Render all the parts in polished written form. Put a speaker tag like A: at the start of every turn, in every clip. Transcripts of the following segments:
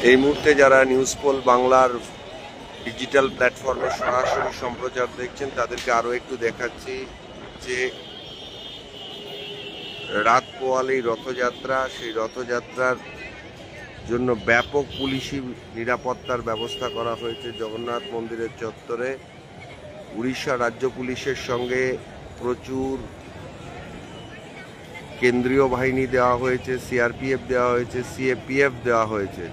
A: এই মুহূর্তে যারা নিউজ পোল বাংলার ডিজিটাল প্ল্যাটফর্মে সরাসরি সম্প্রচার দেখছেন তাদেরকে আরও একটু দেখাচ্ছি যে রাত পোয়ালেই রথযাত্রা, সেই রথযাত্রার জন্য ব্যাপক পুলিশি নিরাপত্তার ব্যবস্থা করা হয়েছে জগন্নাথ মন্দিরের চত্বরে। উড়িষ্যা রাজ্য পুলিশের সঙ্গে প্রচুর কেন্দ্রীয় বাহিনী দেওয়া হয়েছে, সিআরপিএফ দেওয়া হয়েছে, সিএপিএফ দেওয়া হয়েছে।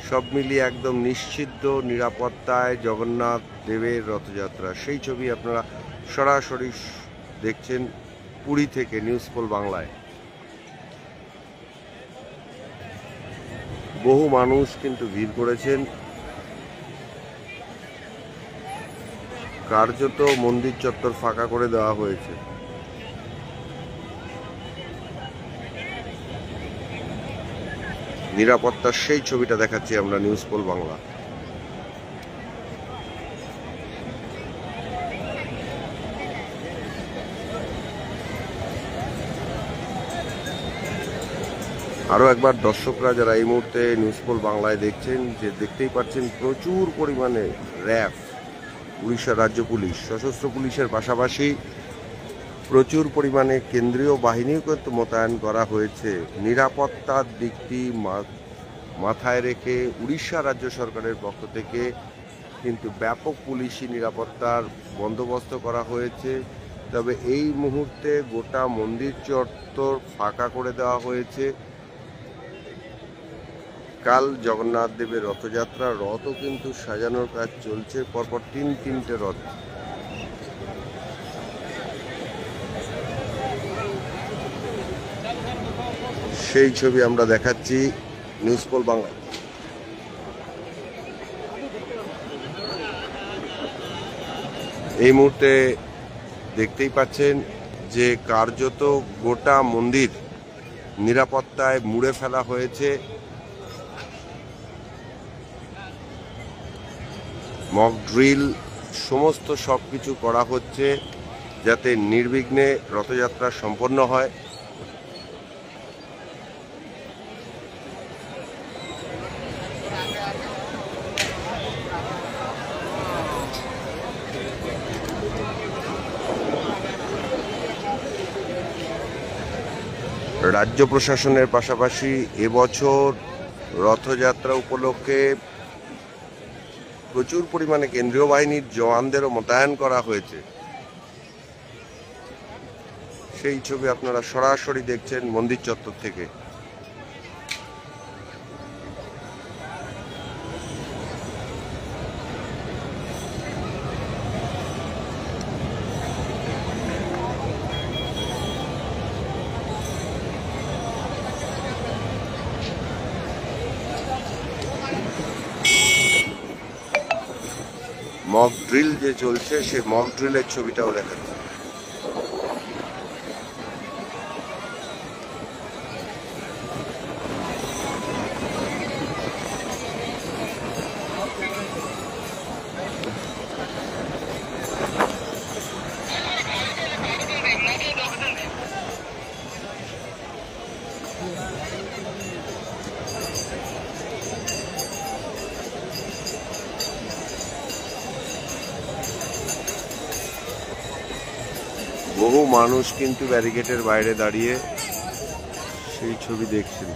A: সব মিলিয়ে একদম নিশ্চিদ্ধ নিরাপত্তায় জগন্নাথ দেবের রথযাত্রা। সেই ছবি আপনারা সরাসরি দেখছেন পুরী থেকে নিউজ পোল বাংলায়। বহু মানুষ কিন্তু ভিড় করেছেন, কার্যত মন্দির চত্বর ফাঁকা করে দেওয়া হয়েছে। নিরাপত্তার সেই ছবিটা দেখাচ্ছি আমরা নিউজ পোল বাংলা। আরও একবার দর্শকরা যারা এই মুহূর্তে নিউজ পোল বাংলায় দেখছেন, যে দেখতেই পাচ্ছেন প্রচুর পরিমাণে র্যাব, উড়িষ্যা রাজ্য পুলিশ, সশস্ত্র পুলিশের পাশাপাশি প্রচুর পরিমাণে কেন্দ্রীয় বাহিনীও কিন্তু মোতায়েন করা হয়েছে। নিরাপত্তার দিকটি মাথায় রেখে উড়িষ্যা রাজ্য সরকারের পক্ষ থেকে কিন্তু ব্যাপক পুলিশি নিরাপত্তার বন্দোবস্ত করা হয়েছে। তবে এই মুহূর্তে গোটা মন্দির চত্বর ফাঁকা করে দেওয়া হয়েছে। কাল জগন্নাথ দেবের রথযাত্রা, রথও কিন্তু সাজানোর কাজ চলছে, পরপর তিনটে রথ। সেই ছবি আমরা দেখাচ্ছি নিউজ পোল বাংলা। এই মুহূর্তে দেখতেই পাচ্ছেন যে কার্যত গোটা মন্দির নিরাপত্তায় মুড়ে ফেলা হয়েছে। মক ড্রিল সমস্ত সবকিছু করা হচ্ছে যাতে নির্বিঘ্নে রথযাত্রা সম্পন্ন হয়। রাজ্য প্রশাসনের পাশাপাশি এবছর রথযাত্রা উপলক্ষে প্রচুর পরিমাণে কেন্দ্রীয় বাহিনীর জওয়ানদেরও মোতায়েন করা হয়েছে। সেই ছবি আপনারা সরাসরি দেখছেন মন্দির চত্বর থেকে। মক ড্রিল যে চলছে, সেই মক ড্রিলের ছবিটাও দেখাচ্ছে। বহু মানুষ কিন্তু ব্যারিকেডের বাইরে দাঁড়িয়ে সেই ছবি দেখছেন।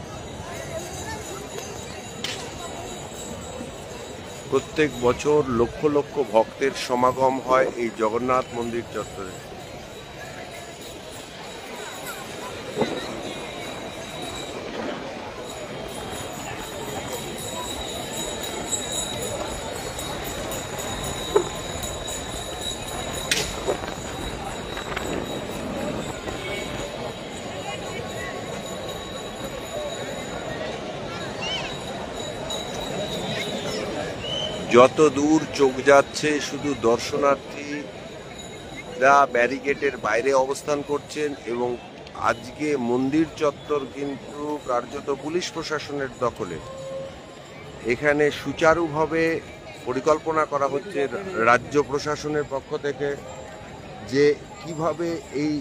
A: প্রত্যেক বছর লক্ষ লক্ষ ভক্তের সমাগম হয় এই জগন্নাথ মন্দির চত্বরে। যত দূর চোখ যাচ্ছে শুধু দর্শনার্থীরা ব্যারিকেডের বাইরে অবস্থান করছেন, এবং আজকে মন্দির চত্বর কিন্তু কার্যত পুলিশ প্রশাসনের দখলে। এখানে সুচারুভাবে পরিকল্পনা করা হচ্ছে রাজ্য প্রশাসনের পক্ষ থেকে যে কিভাবে এই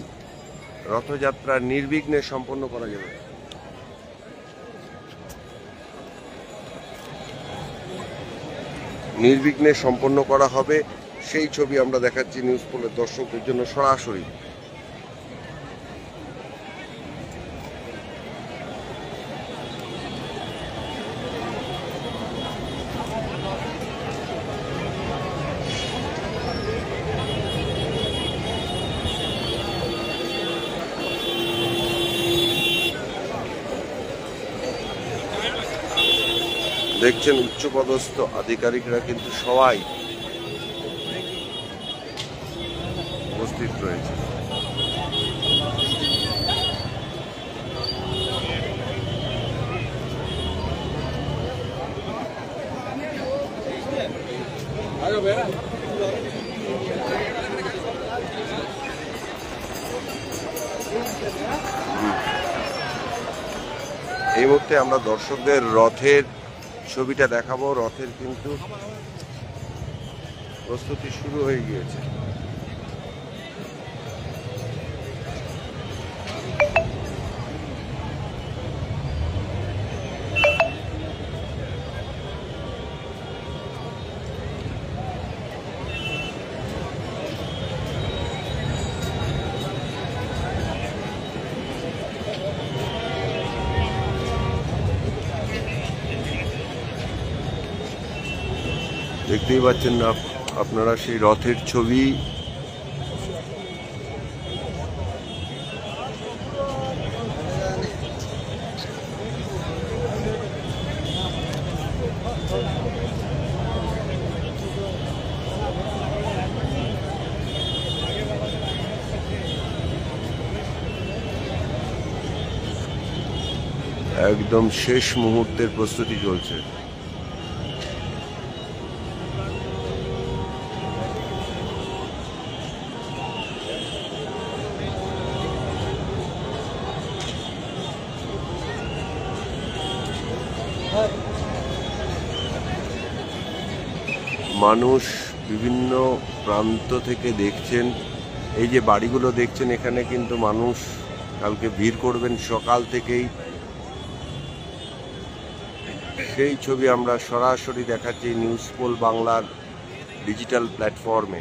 A: রথযাত্রা নির্বিঘ্নে সম্পন্ন করা যাবে। নির্বিঘ্নে সম্পন্ন করা হবে, সেই ছবি আমরা দেখাচ্ছি নিউজ পোলের দর্শকদের জন্য সরাসরি। দেখছেন উচ্চপদস্থ আধিকারিকরা কিন্তু সবাই উপস্থিত রয়েছে। এই মুহূর্তে আমরা দর্শকদের রথের ছবিটা দেখাবো। রথের কিন্তু প্রস্তুতি শুরু হয়ে গিয়েছে। দেখতেই পাচ্ছেন না আপনারা সেই রথের ছবি। একদম শেষ মুহূর্তের প্রস্তুতি চলছে। মানুষ বিভিন্ন প্রান্ত থেকে দেখছেন। এই যে বাড়িগুলো দেখছেন, এখানে কিন্তু মানুষ কালকে ভিড় করবেন সকাল থেকেই। সেই ছবি আমরা সরাসরি দেখাচ্ছি নিউজ পোল বাংলার ডিজিটাল প্ল্যাটফর্মে।